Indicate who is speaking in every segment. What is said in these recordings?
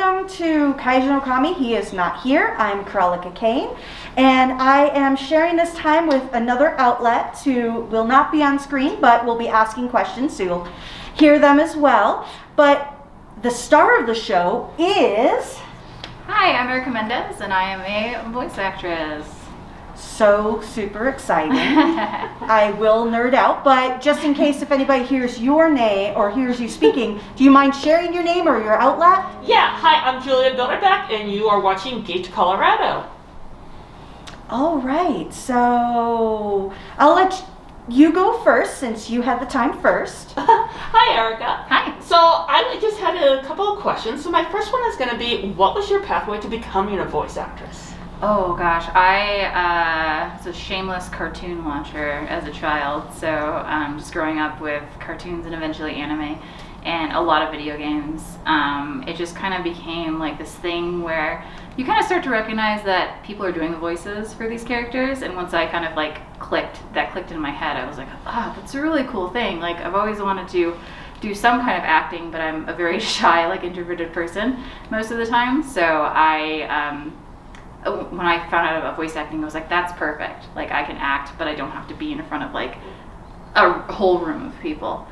Speaker 1: welcome to Kaiju no Kami. He is not here. I'm Cruellica Kain, and I am sharing this time with another outlet who will not be on screen, but will be asking questions, so you'll hear them as well. But the star of the show is...
Speaker 2: Hi, I'm Erica Mendez, and I am a voice actress.
Speaker 1: So super exciting. I will nerd out, but just in case if anybody hears your name or hears you speaking, do you mind sharing your name or your outlet?
Speaker 3: Yeah, hi, I'm Julia Bilderback, and you are watching Geeked Colorado.
Speaker 1: All right, so I'll let you go first since you had the time first.
Speaker 3: Hi, Erica.
Speaker 2: Hi.
Speaker 3: So I just had a couple of questions. So my first one is going to be, what was your pathway to becoming a voice actress?
Speaker 2: Oh gosh, I was a shameless cartoon watcher as a child, so just growing up with cartoons and eventually anime and a lot of video games, it just kind of became like this thing where you kind of start to recognize that people are doing the voices for these characters, and once I kind of like clicked in my head, I was like, that's a really cool thing. Like, I've always wanted to do some kind of acting, but I'm a very shy, like introverted person most of the time, so when I found out about voice acting, I was like, that's perfect. Like, I can act, but I don't have to be in front of like a whole room of people.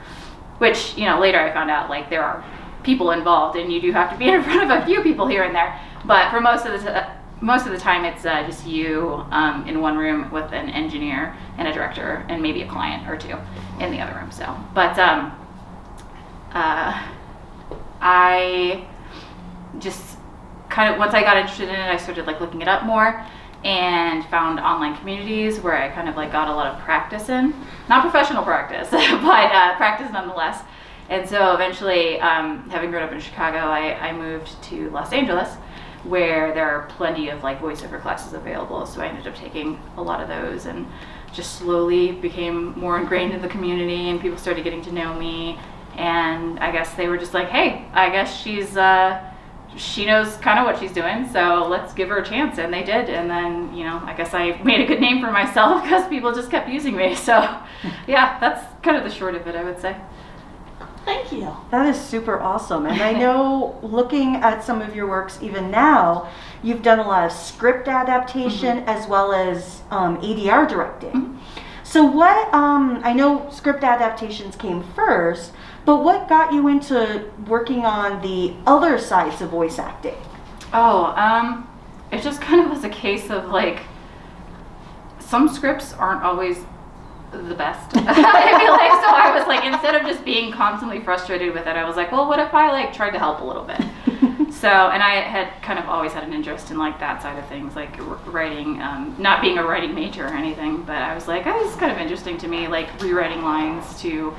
Speaker 2: Which, you know, later I found out like there are people involved, and you do have to be in front of a few people here and there. But for most of the time, it's just you in one room with an engineer and a director and maybe a client or two in the other room. So, but I just kind of, once I got interested in it, I started like looking it up more and found online communities where I kind of like got a lot of practice in, not professional practice, but practice nonetheless. And so eventually, having grown up in Chicago, I moved to Los Angeles, where there are plenty of like voiceover classes available. So I ended up taking a lot of those and just slowly became more ingrained in the community, and people started getting to know me. And I guess they were just like, hey, I guess she knows kind of what she's doing, so let's give her a chance. And they did. And then, you know, I guess I made a good name for myself because people just kept using me. So yeah, that's kind of the short of it, I would say.
Speaker 3: Thank you.
Speaker 1: That is super awesome. And I know, looking at some of your works even now, you've done a lot of script adaptation as well as ADR directing. So what, I know script adaptations came first, but what got you into working on the other sides of voice acting?
Speaker 2: Oh, it just kind of was a case of like, some scripts aren't always the best. I feel like, so I was like, instead of just being constantly frustrated with it, I was like, well, what if I like tried to help a little bit? So, and I had kind of always had an interest in like that side of things, like writing, not being a writing major or anything, but I was like, oh, this is kind of interesting to me, like rewriting lines to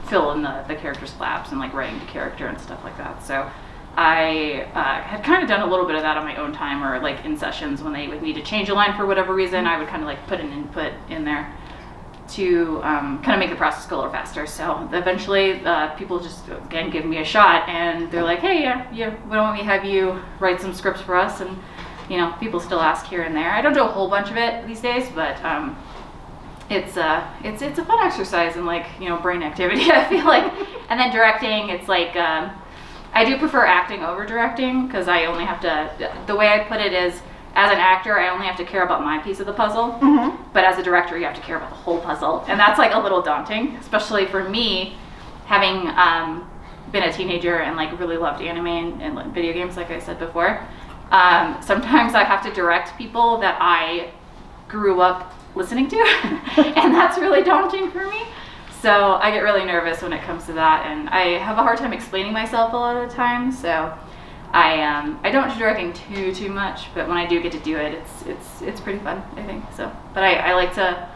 Speaker 2: fill in the character's flaps and like writing to character and stuff like that. So I had kind of done a little bit of that on my own time, or like in sessions when they would need to change a line for whatever reason, I would kind of like put an input in there to kind of make the process go a little faster. So eventually people just, again, give me a shot, and they're like, hey, yeah, why don't we have you write some scripts for us? And, you know, people still ask here and there. I don't do a whole bunch of it these days, but it's a fun exercise and like, you know, brain activity, I feel like. And then directing, it's like, I do prefer acting over directing, because I only have to, the way I put it is, as an actor, I only have to care about my piece of the puzzle, but as a director, you have to care about the whole puzzle, and that's like a little daunting, especially for me, having been a teenager and like really loved anime and video games, like I said before. Sometimes I have to direct people that I grew up listening to, and that's really daunting for me. So I get really nervous when it comes to that, and I have a hard time explaining myself a lot of the time. So I don't do directing too much, but when I do get to do it, it's pretty fun, I think. So, but I like to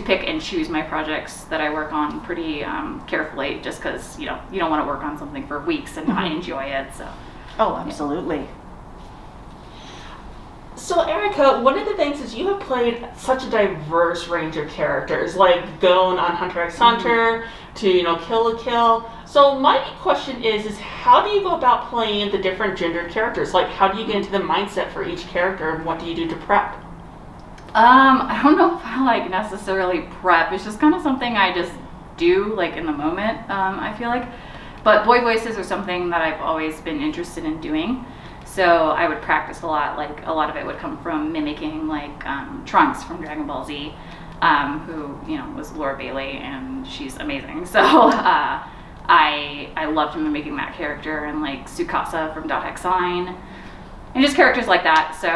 Speaker 2: pick and choose my projects that I work on pretty carefully, just because you don't want to work on something for weeks and not enjoy it. So.
Speaker 1: Oh, absolutely.
Speaker 3: Yeah. So Erica, one of the things is you have played such a diverse range of characters, like going on Hunter x Hunter to, you know, Kill la Kill. So my question is how do you go about playing the different gendered characters? Like, how do you get into the mindset for each character, and what do you do to prep?
Speaker 2: I don't know if I like necessarily prep. It's just kind of something I just do like in the moment. I feel like But boy voices are something that I've always been interested in doing. So I would practice a lot. Like a lot of it would come from mimicking like Trunks from Dragon Ball Z, who was Laura Bailey, and she's amazing. So I loved mimicking that character, and like Tsukasa from Dot Hexine, and just characters like that. So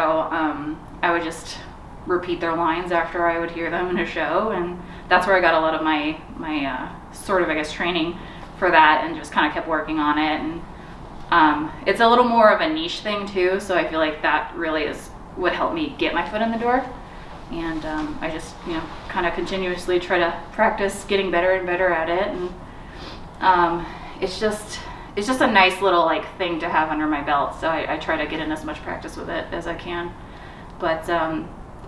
Speaker 2: I would just repeat their lines after I would hear them in a show, and that's where I got a lot of my sort of, I guess, training for that, and just kind of kept working on it. And it's a little more of a niche thing too, so I feel like that really is what helped me get my foot in the door. And I just kind of continuously try to practice getting better and better at it. And it's just a nice little like thing to have under my belt, so I try to get in as much practice with it as I can. But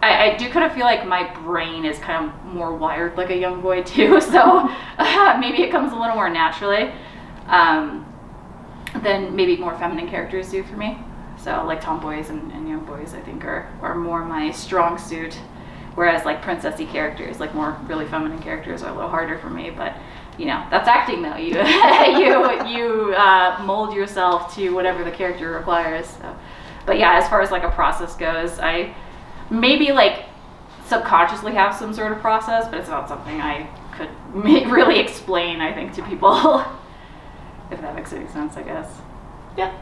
Speaker 2: I do kind of feel like my brain is kind of more wired like a young boy too, so maybe it comes a little more naturally than maybe more feminine characters do for me. So like tomboys and young boys, I think are more my strong suit, whereas like princessy characters, like more really feminine characters, are a little harder for me. But that's acting though. You you mold yourself to whatever the character requires. So. But yeah, as far as like a process goes, I maybe like subconsciously have some sort of process, but it's not something I could really explain, I think, to people. If that makes any sense, I guess.
Speaker 3: Yeah.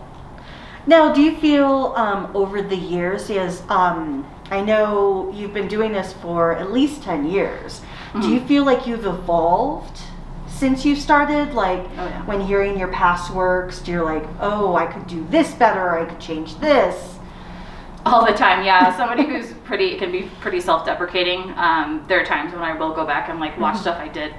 Speaker 1: Now, do you feel over the years, because I know you've been doing this for at least 10 years, do you feel like you've evolved since you started? Like when hearing your past works, you're like, oh, I could do this better, I could change this.
Speaker 2: All the time, yeah. Somebody who's can be pretty self-deprecating. There are times when I will go back and like watch stuff I did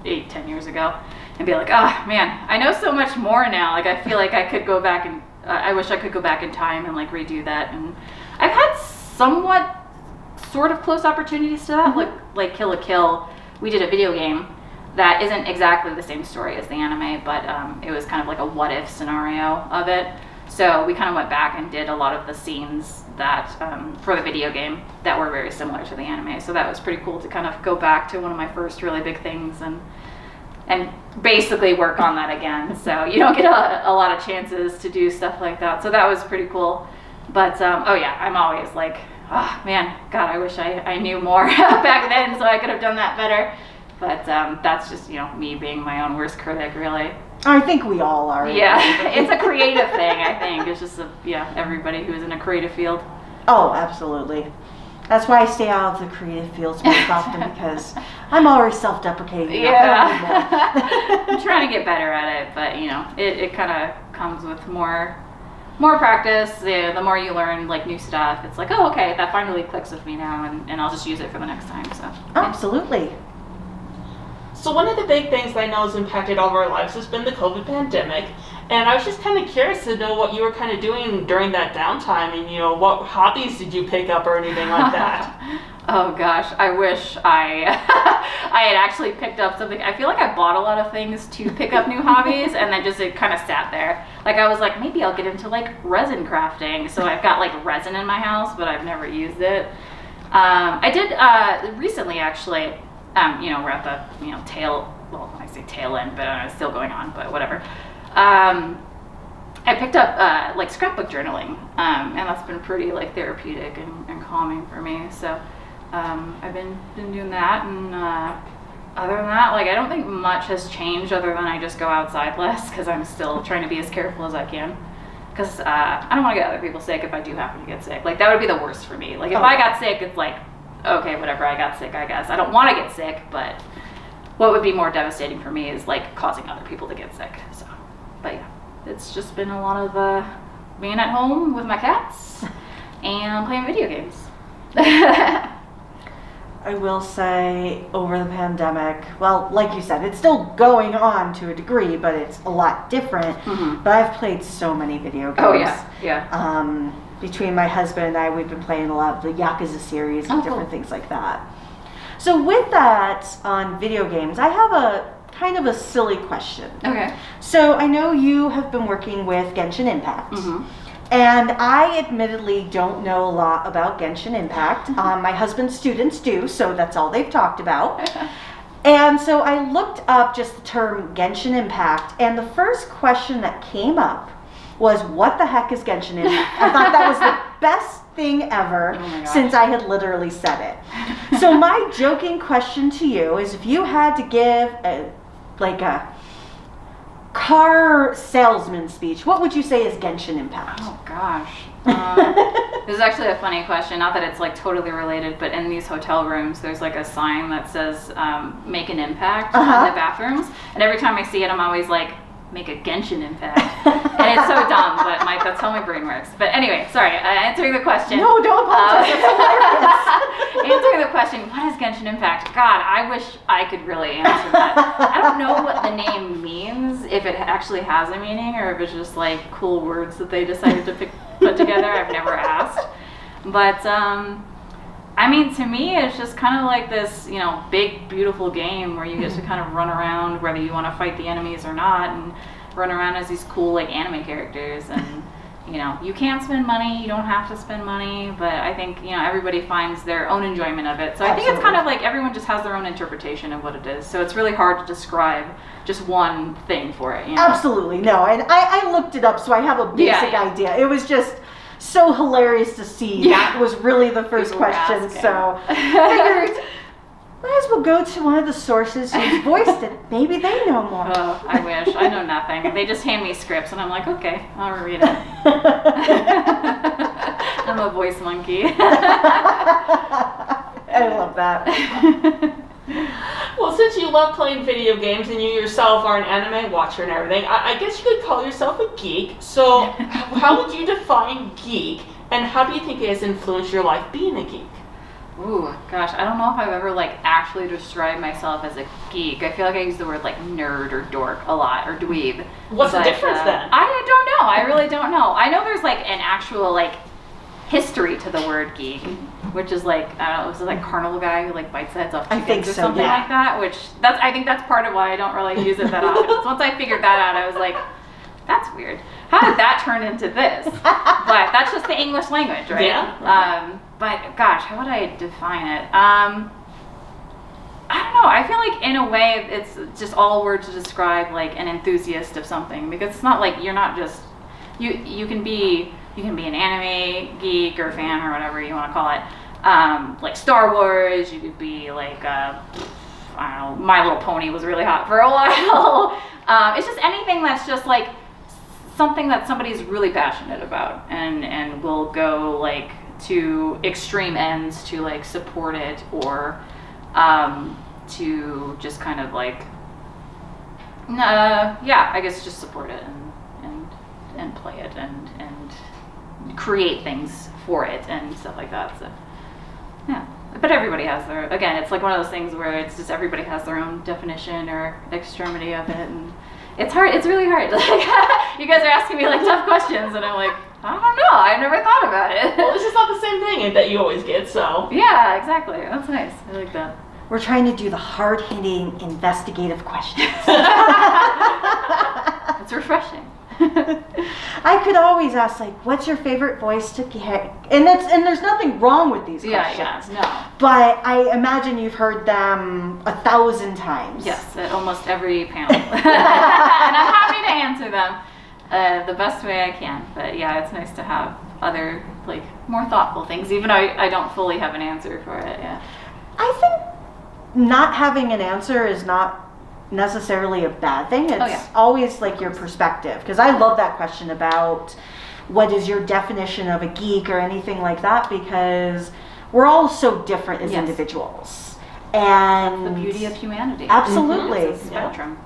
Speaker 2: 8-10 years ago and be like, oh man, I know so much more now. Like I feel like I could go back and I wish I could go back in time and like redo that. And I've had somewhat sort of close opportunities to that, like Kill la Kill. We did a video game that isn't exactly the same story as the anime, but it was kind of like a what if scenario of it. So we kind of went back and did a lot of the scenes that for the video game that were very similar to the anime. So that was pretty cool to kind of go back to one of my first really big things and basically work on that again. So you don't get a lot of chances to do stuff like that. So that was pretty cool. But oh yeah, I'm always like, oh man, God, I wish I knew more back then so I could have done that better. But that's just me being my own worst critic, really.
Speaker 1: I think we all are.
Speaker 2: Yeah, it's a creative thing, I think. It's just everybody who is in a creative field.
Speaker 1: Oh, absolutely. That's why I stay out of the creative fields most often, because I'm already self-deprecating.
Speaker 2: Yeah. I'm trying to get better at it, but it kind of comes with more practice. The more you learn like new stuff, it's like, oh, okay, that finally clicks with me now, and I'll just use it for the next time. So
Speaker 1: absolutely.
Speaker 3: So one of the big things that I know has impacted all of our lives has been the COVID pandemic, and I was just kind of curious to know what you were kind of doing during that downtime, and what hobbies did you pick up or anything like that?
Speaker 2: Oh gosh, I wish I had actually picked up something. I feel like I bought a lot of things to pick up new hobbies, and then it kind of sat there. Like I was like, maybe I'll get into like resin crafting. So I've got like resin in my house, but I've never used it. I did recently actually. We're at the tail. Well, I say tail end, but it's still going on. But whatever. I picked up like scrapbook journaling, and that's been pretty like therapeutic and calming for me. So I've been doing that, and other than that, like I don't think much has changed other than I just go outside less because I'm still trying to be as careful as I can. Because I don't want to get other people sick if I do happen to get sick. Like that would be the worst for me. Like if I got sick, it's like, okay, whatever, I got sick, I guess. I don't want to get sick, but what would be more devastating for me is like causing other people to get sick. So, but yeah, it's just been a lot of being at home with my cats and playing video games.
Speaker 1: I will say over the pandemic, well, like you said, it's still going on to a degree, but it's a lot different. Mm-hmm. But I've played so many video games.
Speaker 2: Oh yeah.
Speaker 1: Between my husband and I, we've been playing a lot of the Yakuza series and different things like that. So with that on video games, I have a kind of a silly question.
Speaker 2: Okay.
Speaker 1: So I know you have been working with Genshin Impact. Mm-hmm. And I admittedly don't know a lot about Genshin Impact. My husband's students do, so that's all they've talked about. And so I looked up just the term Genshin Impact, and the first question that came up was, what the heck is Genshin Impact? I thought that was the best thing ever since I had literally said it. So my joking question to you is, if you had to give a car salesman speech, what would you say is Genshin Impact?
Speaker 2: Oh gosh. This is actually a funny question. Not that it's like totally related, but in these hotel rooms, there's like a sign that says "Make an impact" on the bathrooms, and every time I see it, I'm always like, "Make a Genshin impact," and it's so dumb, but that's how my brain works. But anyway, sorry. Answering the question.
Speaker 1: No, don't apologize. It's hilarious.
Speaker 2: Answering the question, what is Genshin Impact? God, I wish I could really answer that. I don't know what the name means, if it actually has a meaning, or if it's just like cool words that they decided to put together. I've never asked. But, I mean, to me, it's just kind of like this, big, beautiful game where you get to kind of run around, whether you want to fight the enemies or not, and run around as these cool, like, anime characters. And, you can spend money, you don't have to spend money, but I think, everybody finds their own enjoyment of it. So I think it's kind of like everyone just has their own interpretation of what it is. So it's really hard to describe just one thing for it.
Speaker 1: Absolutely, no. And I looked it up, so I have a basic idea. It was just so hilarious to see. That was really the first question. So I figured, might as well go to one of the sources who's voiced it. Maybe they know more.
Speaker 2: Oh, I wish. I know nothing. They just hand me scripts, and I'm like, okay, I'll read it. I'm a voice monkey.
Speaker 1: I love that.
Speaker 3: Well, since you love playing video games and you yourself are an anime watcher and everything, I guess you could call yourself a geek. So how would you define geek, and how do you think it has influenced your life being a geek?
Speaker 2: Ooh, gosh, I don't know if I've ever actually described myself as a geek. I feel like I use the word nerd or dork a lot, or dweeb.
Speaker 3: What's the difference then?
Speaker 2: I don't know. I really don't know. I know there's an actual history to the word geek, which is I don't know, was it Carnival Guy who bites heads off chickens or something like that? Which I think that's part of why I don't really use it that often. So once I figured that out, I was like, that's weird. How did that turn into this? But that's just the English language, right?
Speaker 3: Yeah.
Speaker 2: But gosh, how would I define it? I don't know. I feel like in a way it's just all words to describe an enthusiast of something, because it's not you're not just you can be an anime geek or fan or whatever you want to call it. Star Wars, you could be I don't know, My Little Pony was really hot for a while. It's just anything that's just something that somebody's really passionate about and will go to extreme ends to support it, or to just kind of I guess just support it and play it and create things for it and stuff like that. So yeah, but everybody has it's one of those things where it's just everybody has their own definition or extremity of it, and it's hard. It's really hard. You guys are asking me tough questions, and I'm like, I don't know. I've never thought about it.
Speaker 3: Well, it's just not the same thing that you always get, so.
Speaker 2: Yeah, exactly. That's nice. I like that.
Speaker 1: We're trying to do the hard-hitting, investigative questions.
Speaker 2: It's refreshing.
Speaker 1: I could always ask, what's your favorite voice to hear? And there's nothing wrong with these questions.
Speaker 2: Yeah, no.
Speaker 1: But I imagine you've heard them 1,000 times.
Speaker 2: Yes, at almost every panel. And I'm happy to answer them the best way I can. But yeah, it's nice to have other, more thoughtful things, even though I don't fully have an answer for it, yeah.
Speaker 1: I think not having an answer is not necessarily a bad thing. It's always your perspective, because I love that question about what is your definition of a geek or anything like that, because we're all so different as individuals, and
Speaker 2: that's the beauty of humanity.
Speaker 1: Absolutely.
Speaker 2: It's a spectrum.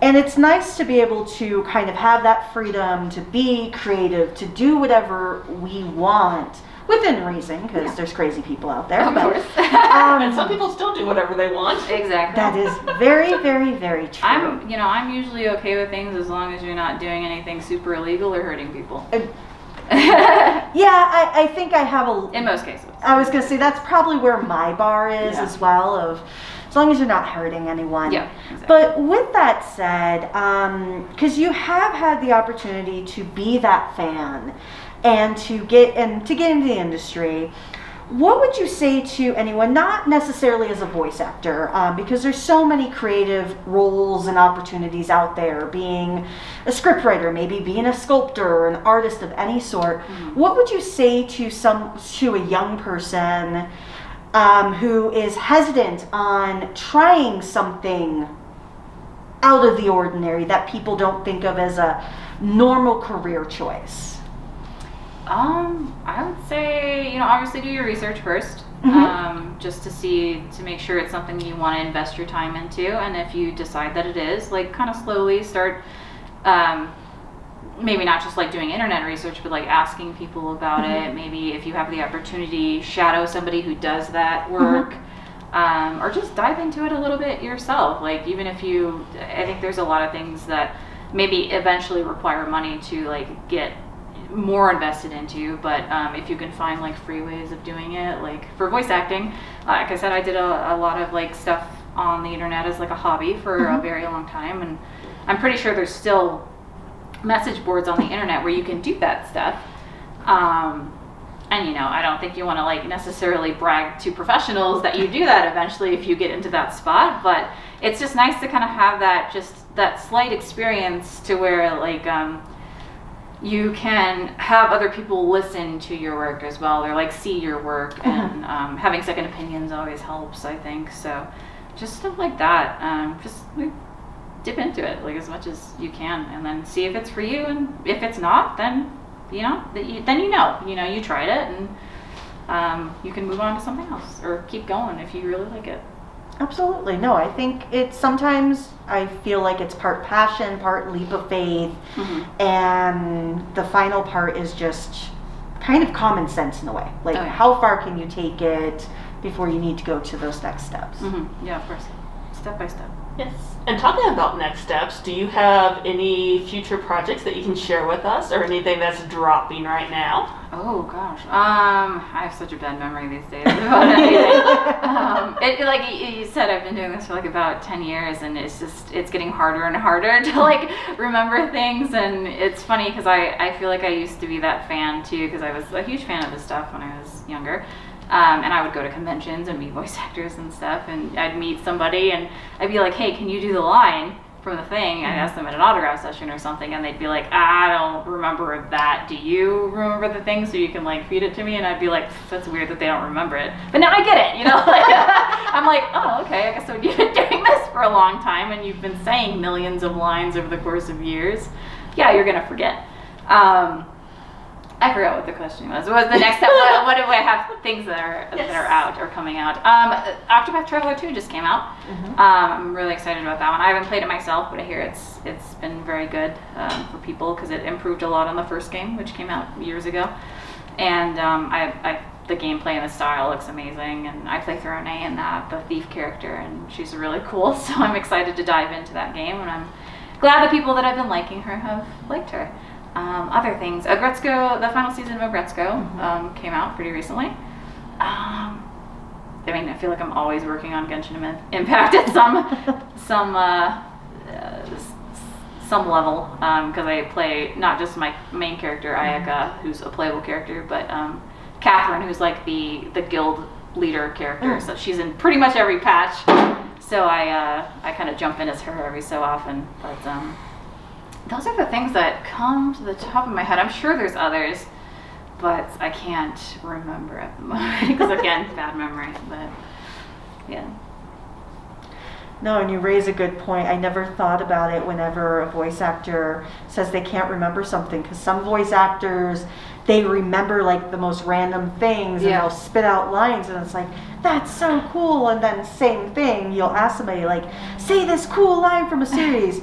Speaker 1: And it's nice to be able to kind of have that freedom to be creative, to do whatever we want within reason, because there's crazy people out there.
Speaker 2: Of course.
Speaker 3: And some people still do whatever they want.
Speaker 2: Exactly.
Speaker 1: That is very, very, very true.
Speaker 2: I'm usually okay with things as long as you're not doing anything super illegal or hurting people.
Speaker 1: Yeah, I think I have
Speaker 2: in most cases.
Speaker 1: I was gonna say that's probably where my bar is as well, of as long as you're not hurting anyone.
Speaker 2: Yeah, exactly.
Speaker 1: But with that said, because you have had the opportunity to be that fan and to get into the industry, what would you say to anyone, not necessarily as a voice actor, because there's so many creative roles and opportunities out there, being a scriptwriter, maybe being a sculptor or an artist of any sort. What would you say to a young person who is hesitant on trying something out of the ordinary that people don't think of as a normal career choice?
Speaker 2: I would say, obviously do your research first, just to make sure it's something you want to invest your time into. And if you decide that it is, like, kind of slowly start, maybe not just like doing internet research, but like asking people about it. Maybe if you have the opportunity, shadow somebody who does that work, or just dive into it a little bit yourself. Like, even if I think there's a lot of things that maybe eventually require money to like get more invested into, but if you can find like free ways of doing it, like for voice acting, like I said, I did a lot of like stuff on the internet as like a hobby for a very long time, and I'm pretty sure there's still message boards on the internet where you can do that stuff, and I don't think you want to like necessarily brag to professionals that you do that eventually if you get into that spot, but it's just nice to kind of have that slight experience to where like you can have other people listen to your work as well, or like see your work, and having second opinions always helps, I think. So just stuff like that, just like, dip into it like as much as you can, and then see if it's for you, and if it's not, then you tried it, and you can move on to something else or keep going if you really like it.
Speaker 1: Absolutely. No, I think sometimes I feel like it's part passion, part leap of faith, and the final part is just kind of common sense in a way. Like, how far can you take it before you need to go to those next steps?
Speaker 2: Yeah, of course. Step by step.
Speaker 3: Yes. And talking about next steps, do you have any future projects that you can share with us, or anything that's dropping right now?
Speaker 2: Oh gosh, I have such a bad memory these days about anything. Like you said, I've been doing this for like about 10 years, and it's getting harder and harder to like remember things. And it's funny because I feel like I used to be that fan too, because I was a huge fan of this stuff when I was younger. And I would go to conventions and meet voice actors and stuff, and I'd meet somebody and I'd be like, hey, can you do the line from the thing? I'd ask them at an autograph session or something, and they'd be like, I don't remember that. Do you remember the thing so you can like feed it to me? And I'd be like, that's weird that they don't remember it. But now I get it, Like, I'm like, oh, okay, I guess so you've been doing this for a long time and you've been saying millions of lines over the course of years. Yeah, you're gonna forget. I forgot what the question was. What was the next step? What do I have? Things that are out or coming out. Octopath Traveler 2 just came out. I'm really excited about that one. I haven't played it myself, but I hear it's been very good for people because it improved a lot on the first game, which came out years ago. And the gameplay and the style looks amazing. And I play Throne in that, the thief character, and she's really cool. So I'm excited to dive into that game, and I'm glad the people that have been liking her have liked her. Other things, Gretzko, the final season of Gretzko came out pretty recently. I feel like I'm always working on Genshin Impact at some level, because I play not just my main character Ayaka, who's a playable character, but Catherine, who's like the guild leader character. So she's in pretty much every patch. So I kind of jump in as her every so often, but those are the things that come to the top of my head. I'm sure there's others, but I can't remember at the moment because, again, bad memory. But yeah.
Speaker 1: No, and you raise a good point. I never thought about it whenever a voice actor says they can't remember something, because some voice actors, they remember like the most random things, and they'll spit out lines, and it's like, that's so cool. And then same thing, you'll ask somebody like, say this cool line from a series.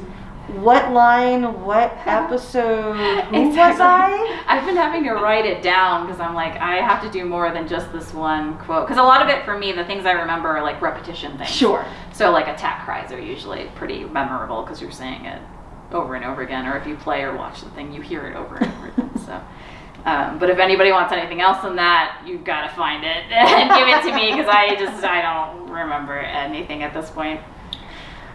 Speaker 1: What line, what episode, who was I?
Speaker 2: I've been having to write it down because I'm like, I have to do more than just this one quote. Because a lot of it for me, the things I remember are like repetition things.
Speaker 1: Sure.
Speaker 2: So like attack cries are usually pretty memorable because you're saying it over and over again. Or if you play or watch the thing, you hear it over and over again. So, but if anybody wants anything else than that, you've got to find it and give it to me because I don't remember anything at this point.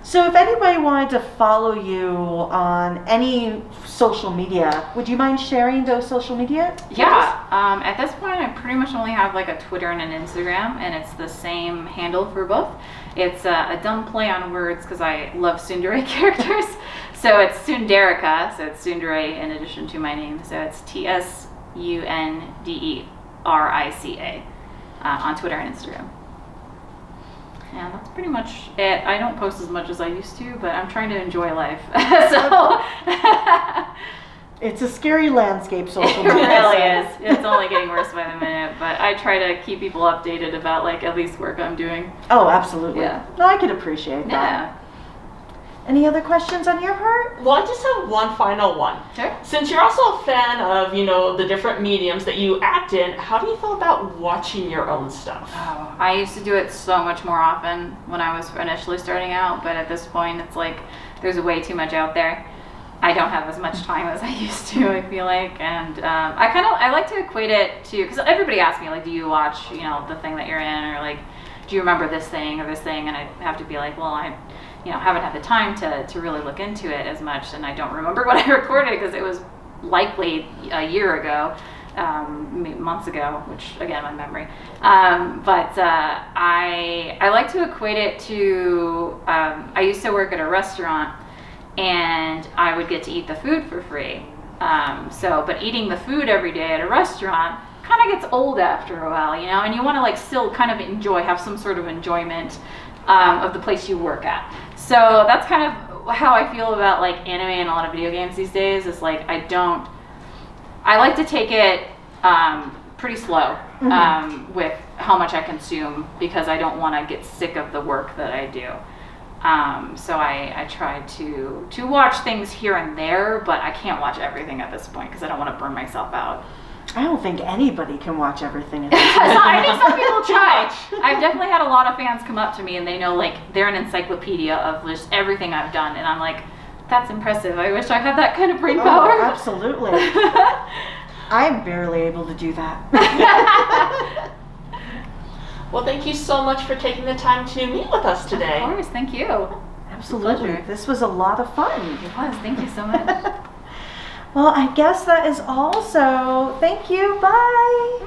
Speaker 1: So if anybody wanted to follow you on any social media, would you mind sharing those social media?
Speaker 2: Yeah, at this point I'm pretty much only have like a Twitter and an Instagram, and it's the same handle for both. It's a dumb play on words because I love tsundere characters. So it's Tsunderica, so it's tsundere in addition to my name. So it's TSUNDERICA on Twitter and Instagram. Yeah, that's pretty much it. I don't post as much as I used to, but I'm trying to enjoy life. So
Speaker 1: It's a scary landscape, social
Speaker 2: it
Speaker 1: media.
Speaker 2: really is. It's only getting worse by the minute, but I try to keep people updated about like at least work I'm doing.
Speaker 1: Oh, absolutely.
Speaker 2: Yeah.
Speaker 1: No, I could appreciate that.
Speaker 2: Yeah.
Speaker 1: Any other questions on your part?
Speaker 3: Well, I just have one final one.
Speaker 2: Sure.
Speaker 3: Since you're also a fan of, the different mediums that you act in, how do you feel about watching your own stuff?
Speaker 2: Oh, I used to do it so much more often when I was initially starting out, but at this point it's like there's way too much out there. I don't have as much time as I used to, I feel like, and I like to equate it to, because everybody asks me, like, do you watch, the thing that you're in, or like, do you remember this thing or this thing, and I have to be like, well, I haven't had the time to really look into it as much, and I don't remember what I recorded because it was likely a year ago, months ago, which again, my memory. But I like to equate it to, I used to work at a restaurant, and I would get to eat the food for free. But eating the food every day at a restaurant kind of gets old after a while, and you want to like still kind of have some sort of enjoyment of the place you work at. So that's kind of how I feel about like anime and a lot of video games these days. Is like I like to take it pretty slow with how much I consume because I don't want to get sick of the work that I do. So I try to watch things here and there, but I can't watch everything at this point because I don't want to burn myself out.
Speaker 1: I don't think anybody can watch everything at this
Speaker 2: I think some people try. I've definitely had a lot of fans come up to me and they know like they're an encyclopedia of just everything I've done, and I'm like, that's impressive. I wish I had that kind of brain power.
Speaker 1: Oh, absolutely. I'm barely able to do that.
Speaker 3: Well, thank you so much for taking the time to meet with us today.
Speaker 2: Of course, thank you.
Speaker 1: Absolutely.
Speaker 2: Pleasure.
Speaker 1: This was a lot of fun.
Speaker 2: It was. Thank you so much.
Speaker 1: Well, I guess that is all. So thank you. Bye.